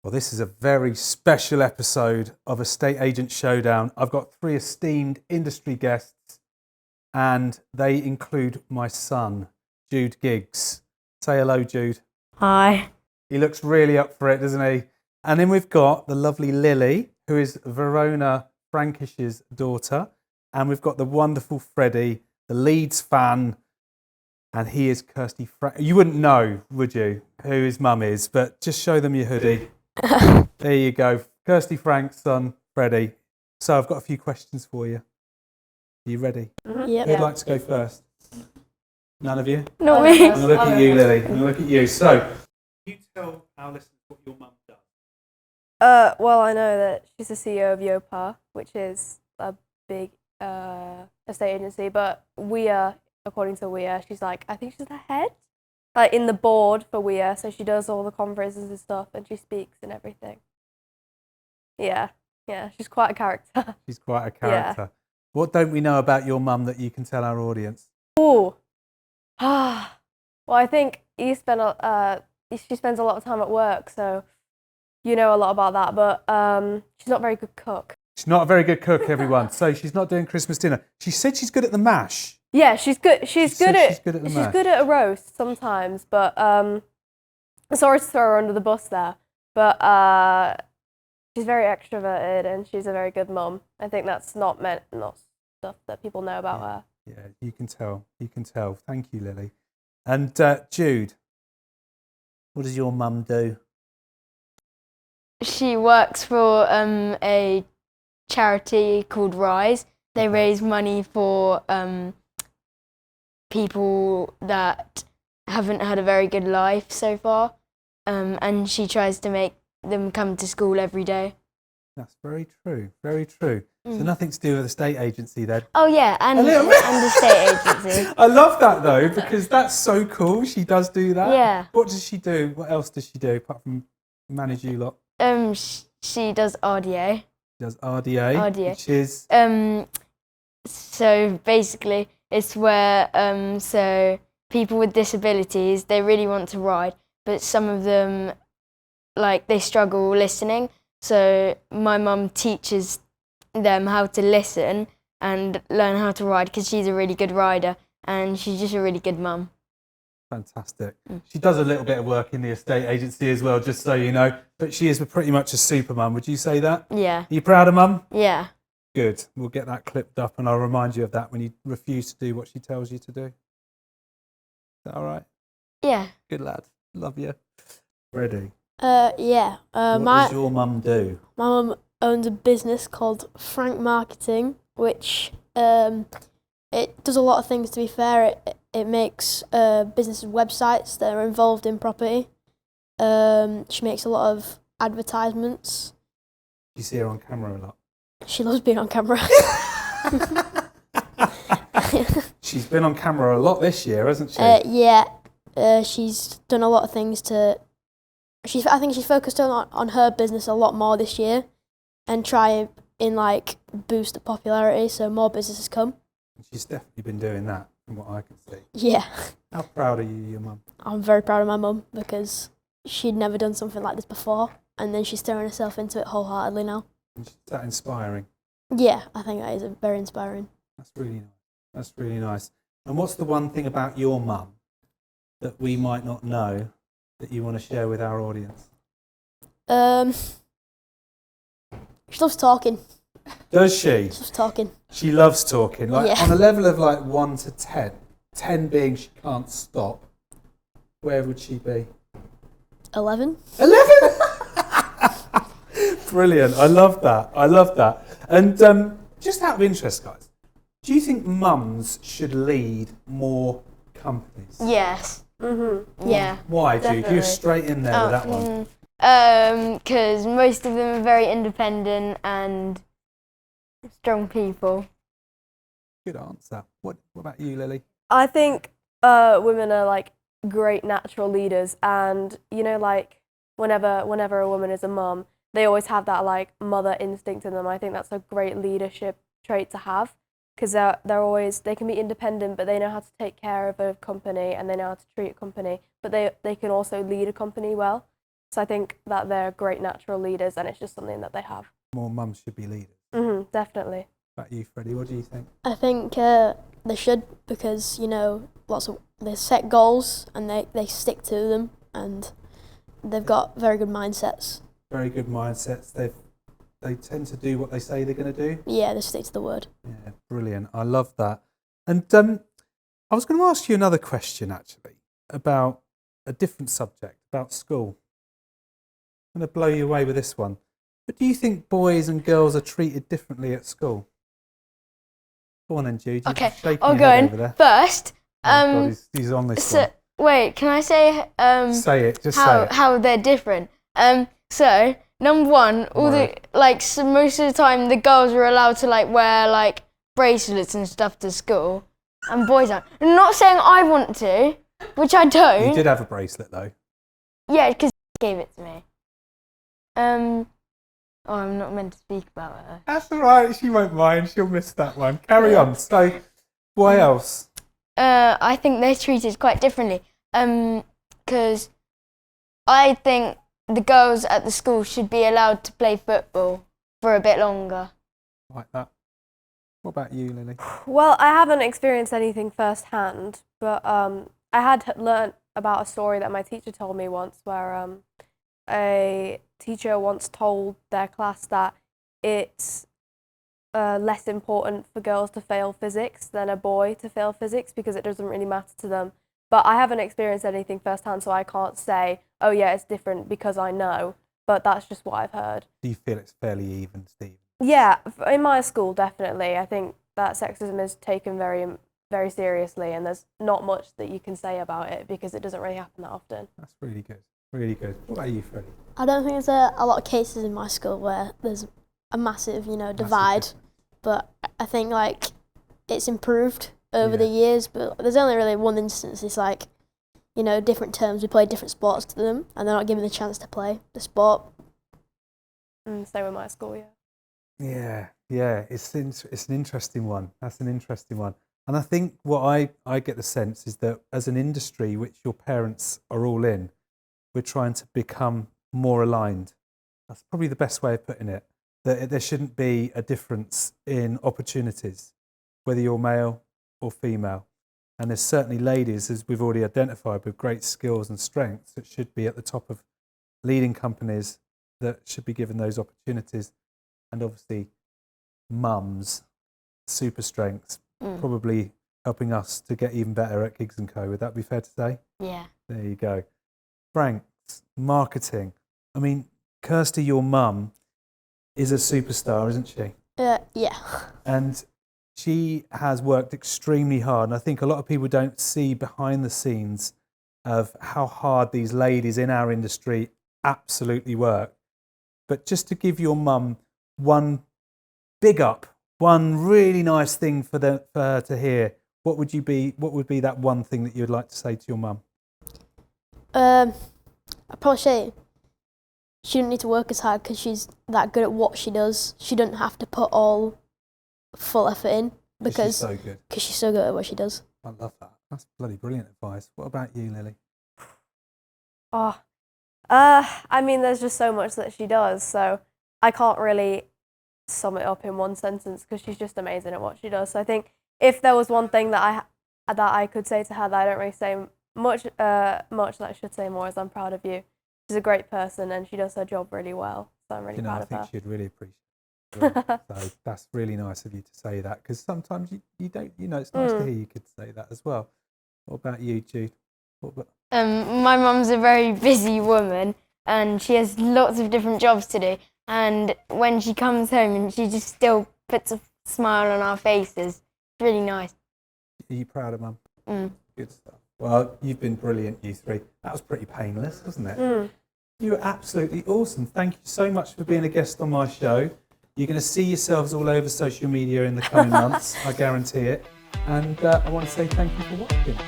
Well, this is a very special episode of Estate Agent Showdown. I've got 3 esteemed industry guests, and they include my son, Jude Giggs. Say hello, Jude. Hi. He looks really up for it, doesn't he? And then we've got the lovely Lily, who is Verona Frankish's daughter. And we've got the wonderful Freddie, the Leeds fan. And he is Kirsty Franks. You wouldn't know, would you, who his mum is, but just show them your hoodie. There you go. Kirsty Franks' son, Freddie. So I've got a few questions for you. Are you ready? Mm-hmm. Yep. Who'd like to go first? None of you? Not me. I'm going to look at you, Lily. I'm going to look at you. So, you tell our listeners what your mum does. Well, I know that she's the CEO of WiEA, which is a big estate agency, but WiEA, according to WiEA, she's like, I think she's the head, like in the board for WiEA, so she does all the conferences and stuff, and she speaks and everything. Yeah, she's quite a character. She's quite a character. Yeah. What don't we know about your mum that you can tell our audience? Ooh. Well, I think she spends a lot of time at work, so you know a lot about that, but she's not a very good cook. She's not a very good cook, everyone. So she's not doing Christmas dinner. She said she's good at the mash. Yeah, she's good. She's good at the mash. She's good at a roast sometimes, but sorry to throw her under the bus there, but she's very extroverted and she's a very good mum. I think that's not stuff that people know about her. Yeah, you can tell. You can tell. Thank you, Lily. And Jude, what does your mum do? She works for a charity called Rise. They raise money for people that haven't had a very good life so far, and she tries to make them come to school every day. That's very true. Very true. So nothing to do with the estate agency then? Oh yeah, and the estate agency. I love that though, because that's so cool. She does do that. Yeah. What does she do? What else does she do apart from manage you lot? She does RDA. She does RDA. Which is so basically it's where so people with disabilities, they really want to ride, but some of them, like, they struggle listening. So my mum teaches them how to listen and learn how to ride, because she's a really good rider and she's just a really good mum. Fantastic. She does a little bit of work in the estate agency as well, just so you know, but she is pretty much a super mum. Would you say that? Yeah. Are you proud of mum? Yeah. Good. We'll get that clipped up and I'll remind you of that when you refuse to do what she tells you to do. Is that all right? Yeah. Good lad. Love you. Ready? Yeah. What does your mum do? My mum owns a business called Frank Marketing, which it does a lot of things, to be fair. It makes business websites that are involved in property. She makes a lot of advertisements. You see her on camera a lot? She loves being on camera. She's been on camera a lot this year, hasn't she? Yeah. She's done a lot of things to... I think she's focused on her business a lot more this year and try and boost the popularity so more businesses come. She's definitely been doing that from what I can see. Yeah. How proud are you, your mum? I'm very proud of my mum because she'd never done something like this before, and then she's throwing herself into it wholeheartedly now. Is that inspiring? Yeah, I think that is very inspiring. That's really nice. That's really nice. And what's the one thing about your mum that we might not know that you want to share with our audience? She loves talking. Does she? She loves talking. She loves talking. Yeah. On a level of 1 to 10, 10 being she can't stop, where would she be? 11. 11? Brilliant. I love that. I love that. And just out of interest, guys, do you think mums should lead more companies? Yes. Mm-hmm. Yeah. Why, Jude? Definitely. You're straight in there with that one. Because most of them are very independent and strong people. Good answer. What about you, Lily? I think women are great natural leaders, and whenever a woman is a mum, they always have that mother instinct in them. I think that's a great leadership trait to have, because they can be independent, but they know how to take care of a company and they know how to treat a company, but they can also lead a company well. strengths. I think that they're great natural leaders, and it's just something that they have. More mums should be leaders. Definitely. About you, Freddie, what do you think? I think they should, because they set goals and they stick to them, and they've got very good mindsets. Very good mindsets. They tend to do what they say they're going to do. Yeah, they stick to the word. Yeah, brilliant. I love that. And I was going to ask you another question actually about a different subject, about school. I'm going to blow you away with this one. But do you think boys and girls are treated differently at school? Go on then, Jude. You're Okay, shaking I'll your go head in over there. first. Oh God, he's on this So one. wait, can I say Say it. Just say it. how they're different? So number one, so most of the time the girls are allowed to wear bracelets and stuff to school, and boys aren't. I'm not saying I want to, which I don't. You did have a bracelet though. Yeah, because he gave it to me. Oh, I'm not meant to speak about her. That's all right. She won't mind. She'll miss that one. Carry on. So, what else? I think they're treated quite differently. Because I think the girls at the school should be allowed to play football for a bit longer. Like that. What about you, Lily? Well, I haven't experienced anything firsthand, but I had learnt about a story that my teacher told me once, where a teacher once told their class that it's less important for girls to fail physics than a boy to fail physics, because it doesn't really matter to them. But I haven't experienced anything firsthand, so I can't say, oh yeah, it's different, because I know. But that's just what I've heard. Do you feel it's fairly even, Steve? Yeah, in my school, definitely. I think that sexism is taken very, very seriously, and there's not much that you can say about it because it doesn't really happen that often. That's really good. Really good. What about you, Freddie? I don't think there's a lot of cases in my school where there's a massive, divide, but I think it's improved over the years. But there's only really one instance. It's different terms. We play different sports to them, and they're not given the chance to play the sport. Same with my school, yeah. Yeah. It's an interesting one. That's an interesting one. And I think what I get the sense is that as an industry, which your parents are all in, we're trying to become more aligned. That's probably the best way of putting it. That there shouldn't be a difference in opportunities, whether you're male or female. And there's certainly ladies, as we've already identified, with great skills and strengths that should be at the top of leading companies that should be given those opportunities. And obviously, mums, super strengths, probably helping us to get even better at Gigs & Co. Would that be fair to say? Yeah. There you go. Franks, marketing. I mean, Kirsty, your mum, is a superstar, isn't she? Yeah. And she has worked extremely hard. And I think a lot of people don't see behind the scenes of how hard these ladies in our industry absolutely work. But just to give your mum one big up, one really nice thing for her to hear, what would be that one thing that you'd like to say to your mum? I'd probably say she didn't need to work as hard because she's that good at what she does. She doesn't have to put all full effort in because she's so good. Because she's so good at what she does. I love that. That's bloody brilliant advice. What about you, Lily? I mean, there's just so much that she does, so I can't really sum it up in one sentence because she's just amazing at what she does. So I think if there was one thing that I could say to her that I don't really say much that I should say more, is I'm proud of you. She's a great person and she does her job really well. So I'm really proud of her. I think she'd really appreciate it. So that's really nice of you to say that, because sometimes you don't, it's nice to hear you could say that as well. What about you, Jude? My mum's a very busy woman and she has lots of different jobs to do. And when she comes home, and she just still puts a smile on our faces. It's really nice. Are you proud of Mum? Good stuff. Well, you've been brilliant, you three. That was pretty painless, wasn't it? You were absolutely awesome. Thank you so much for being a guest on my show. You're going to see yourselves all over social media in the coming months, I guarantee it. And I want to say thank you for watching.